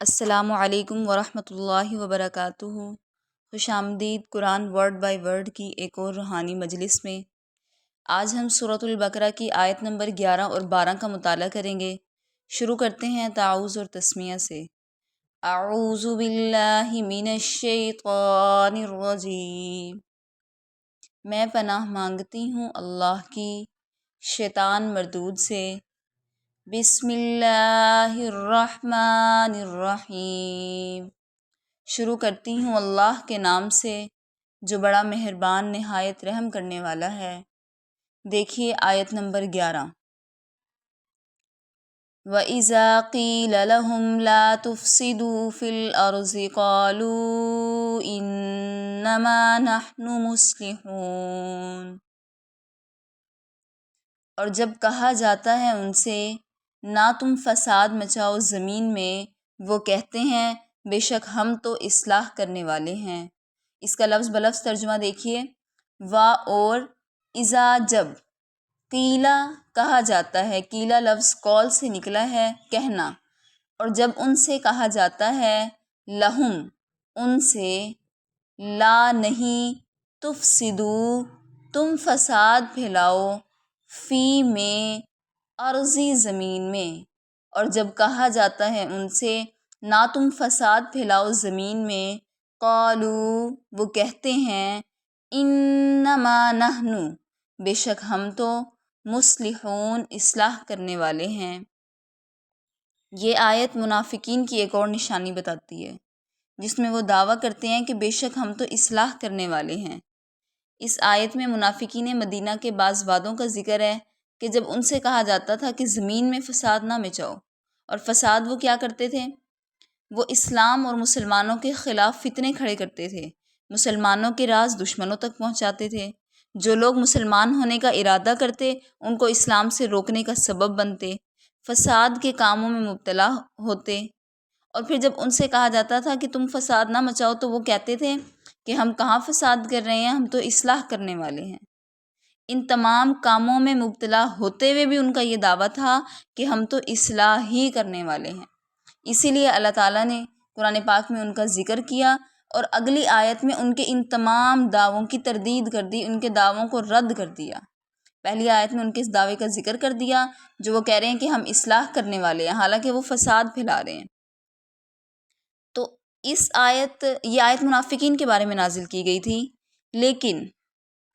السلام علیکم ورحمۃ اللہ وبرکاتہ۔ خوش آمدید قرآن ورڈ بائی ورڈ کی ایک اور روحانی مجلس میں۔ آج ہم سورۃ البقرہ کی آیت نمبر 11 اور 12 کا مطالعہ کریں گے۔ شروع کرتے ہیں تعوذ اور تسمیہ سے۔ اعوذ باللہ من الشیطان الرجیم، میں پناہ مانگتی ہوں اللہ کی شیطان مردود سے۔ بسم اللہ الرحمن الرحیم، شروع کرتی ہوں اللہ کے نام سے جو بڑا مہربان نہایت رحم کرنے والا ہے۔ دیکھیے آیت نمبر 11۔ وَإِذَا قِيلَ لَهُمْ لَا تُفْسِدُوا فِي الْأَرْضِ قَالُوا إِنَّمَا نَحْنُ مُصْلِحُونَ، اور جب کہا جاتا ہے ان سے نہ تم فساد مچاؤ زمین میں، وہ کہتے ہیں بے شک ہم تو اصلاح کرنے والے ہیں۔ اس کا لفظ بلفظ ترجمہ دیکھیے۔ وا اور اذا جب، قیلا کہا جاتا ہے، قیلا لفظ قول سے نکلا ہے کہنا، اور جب ان سے کہا جاتا ہے لہم ان سے، لا نہیں، تفسدو تم فساد پھیلاؤ، فی میں، ارضی زمین میں، اور جب کہا جاتا ہے ان سے نہ تم فساد پھیلاؤ زمین میں، قالو وہ کہتے ہیں انما نحن بے شک ہم تو مصلحون اصلاح کرنے والے ہیں۔ یہ آیت منافقین کی ایک اور نشانی بتاتی ہے جس میں وہ دعویٰ کرتے ہیں کہ بے شک ہم تو اصلاح کرنے والے ہیں۔ اس آیت میں منافقین مدینہ کے بعض وعدوں کا ذکر ہے کہ جب ان سے کہا جاتا تھا کہ زمین میں فساد نہ مچاؤ، اور فساد وہ کیا کرتے تھے، وہ اسلام اور مسلمانوں کے خلاف فتنے کھڑے کرتے تھے، مسلمانوں کے راز دشمنوں تک پہنچاتے تھے، جو لوگ مسلمان ہونے کا ارادہ کرتے ان کو اسلام سے روکنے کا سبب بنتے، فساد کے کاموں میں مبتلا ہوتے۔ اور پھر جب ان سے کہا جاتا تھا کہ تم فساد نہ مچاؤ تو وہ کہتے تھے کہ ہم کہاں فساد کر رہے ہیں، ہم تو اصلاح کرنے والے ہیں۔ ان تمام کاموں میں مبتلا ہوتے ہوئے بھی ان کا یہ دعویٰ تھا کہ ہم تو اصلاح ہی کرنے والے ہیں۔ اسی لیے اللہ تعالیٰ نے قرآن پاک میں ان کا ذکر کیا، اور اگلی آیت میں ان کے ان تمام دعووں کی تردید کر دی، ان کے دعووں کو رد کر دیا۔ پہلی آیت میں ان کے اس دعوے کا ذکر کر دیا جو وہ کہہ رہے ہیں کہ ہم اصلاح کرنے والے ہیں، حالانکہ وہ فساد پھیلا رہے ہیں۔ تو یہ آیت منافقین کے بارے میں نازل کی گئی تھی، لیکن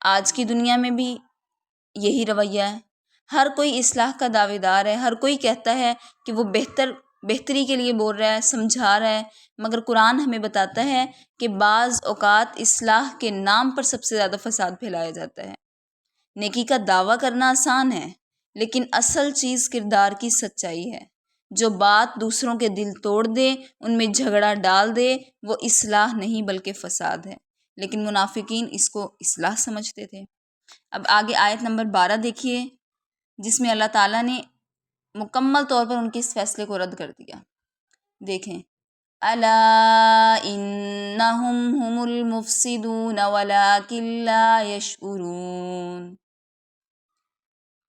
آج کی دنیا میں بھی یہی رویہ ہے۔ ہر کوئی اصلاح کا دعوے دار ہے، ہر کوئی کہتا ہے کہ وہ بہتری کے لیے بول رہا ہے، سمجھا رہا ہے، مگر قرآن ہمیں بتاتا ہے کہ بعض اوقات اصلاح کے نام پر سب سے زیادہ فساد پھیلایا جاتا ہے۔ نیکی کا دعویٰ کرنا آسان ہے، لیکن اصل چیز کردار کی سچائی ہے۔ جو بات دوسروں کے دل توڑ دے، ان میں جھگڑا ڈال دے، وہ اصلاح نہیں بلکہ فساد ہے، لیکن منافقین اس کو اصلاح سمجھتے تھے۔ اب آگے آیت نمبر 12 دیکھیے، جس میں اللہ تعالیٰ نے مکمل طور پر ان کے اس فیصلے کو رد کر دیا۔ دیکھیں، الا انہم هم المفسدون ولکن لا یشعرون،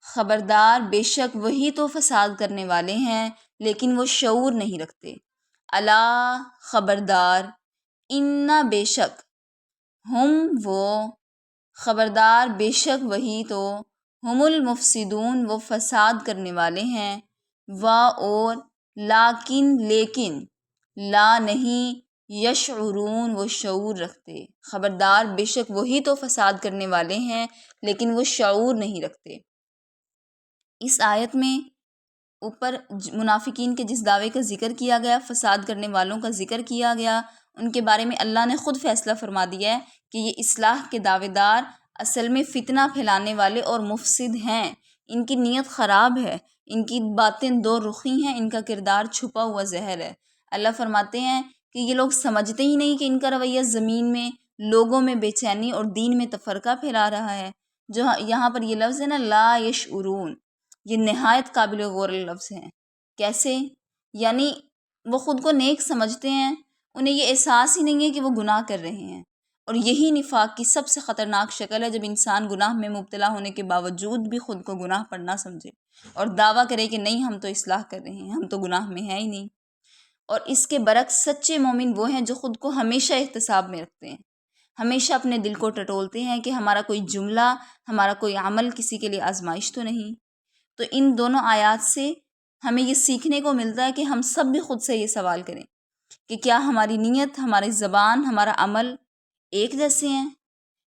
خبردار بے شک وہی تو فساد کرنے والے ہیں لیکن وہ شعور نہیں رکھتے۔ الا خبردار، ان بے شک، ہم وہ، خبردار بے شک وہی تو، ہم المفسدون وہ فساد کرنے والے ہیں، وا اور لیکن لیکن، لا نہیں، یشعرون وہ شعور رکھتے۔ خبردار بے شک وہی تو فساد کرنے والے ہیں لیکن وہ شعور نہیں رکھتے۔ اس آیت میں اوپر منافقین کے جس دعوے کا ذکر کیا گیا، فساد کرنے والوں کا ذکر کیا گیا، ان کے بارے میں اللہ نے خود فیصلہ فرما دیا ہے کہ یہ اصلاح کے دعوے دار اصل میں فتنہ پھیلانے والے اور مفسد ہیں، ان کی نیت خراب ہے، ان کی باتیں دو رخی ہیں، ان کا کردار چھپا ہوا زہر ہے۔ اللہ فرماتے ہیں کہ یہ لوگ سمجھتے ہی نہیں کہ ان کا رویہ زمین میں لوگوں میں بے چینی اور دین میں تفرقہ پھیلا رہا ہے۔ جو یہاں پر یہ لفظ ہے نا، لا یشعرون، یہ نہایت قابل غور لفظ ہیں۔ کیسے؟ یعنی وہ خود کو نیک سمجھتے ہیں، انہیں یہ احساس ہی نہیں ہے کہ وہ گناہ کر رہے ہیں، اور یہی نفاق کی سب سے خطرناک شکل ہے، جب انسان گناہ میں مبتلا ہونے کے باوجود بھی خود کو گناہ پر نہ سمجھے اور دعویٰ کرے کہ نہیں ہم تو اصلاح کر رہے ہیں، ہم تو گناہ میں ہیں ہی نہیں۔ اور اس کے برعکس سچے مومن وہ ہیں جو خود کو ہمیشہ احتساب میں رکھتے ہیں، ہمیشہ اپنے دل کو ٹٹولتے ہیں کہ ہمارا کوئی جملہ، ہمارا کوئی عمل کسی کے لیے آزمائش تو نہیں۔ تو ان دونوں آیات سے ہمیں یہ سیکھنے کو ملتا ہے کہ ہم سب بھی خود سے یہ سوال کریں کہ کیا ہماری نیت، ہماری زبان، ہمارا عمل ایک جیسے ہیں،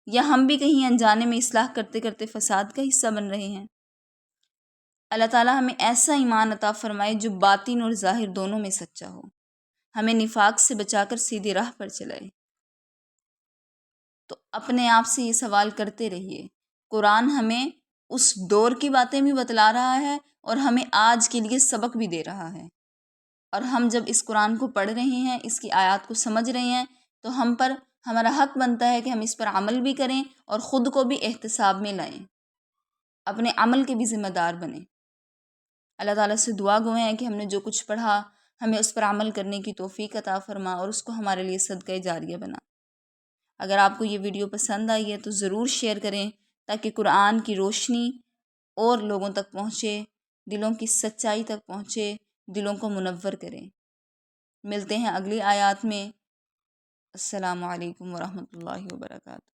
یا ہم بھی کہیں انجانے میں اصلاح کرتے کرتے فساد کا حصہ بن رہے ہیں۔ اللہ تعالیٰ ہمیں ایسا ایمان عطا فرمائے جو باطن اور ظاہر دونوں میں سچا ہو، ہمیں نفاق سے بچا کر سیدھی راہ پر چلائے۔ تو اپنے آپ سے یہ سوال کرتے رہیے۔ قرآن ہمیں اس دور کی باتیں بھی بتلا رہا ہے اور ہمیں آج کے لیے سبق بھی دے رہا ہے، اور ہم جب اس قرآن کو پڑھ رہے ہیں، اس کی آیات کو سمجھ رہے ہیں، تو ہم پر ہمارا حق بنتا ہے کہ ہم اس پر عمل بھی کریں اور خود کو بھی احتساب میں لائیں، اپنے عمل کے بھی ذمہ دار بنیں۔ اللہ تعالیٰ سے دعا گو ہیں کہ ہم نے جو کچھ پڑھا ہمیں اس پر عمل کرنے کی توفیق عطا فرما اور اس کو ہمارے لیے صدقہ جاریہ بنا۔ اگر آپ کو یہ ویڈیو پسند آئی ہے تو ضرور شیئر کریں تاکہ قرآن کی روشنی اور لوگوں تک پہنچے، دلوں کی سچائی تک پہنچے، دلوں کو منور کریں۔ ملتے ہیں اگلی آیات میں۔ السلام علیکم ورحمۃ اللہ وبرکاتہ۔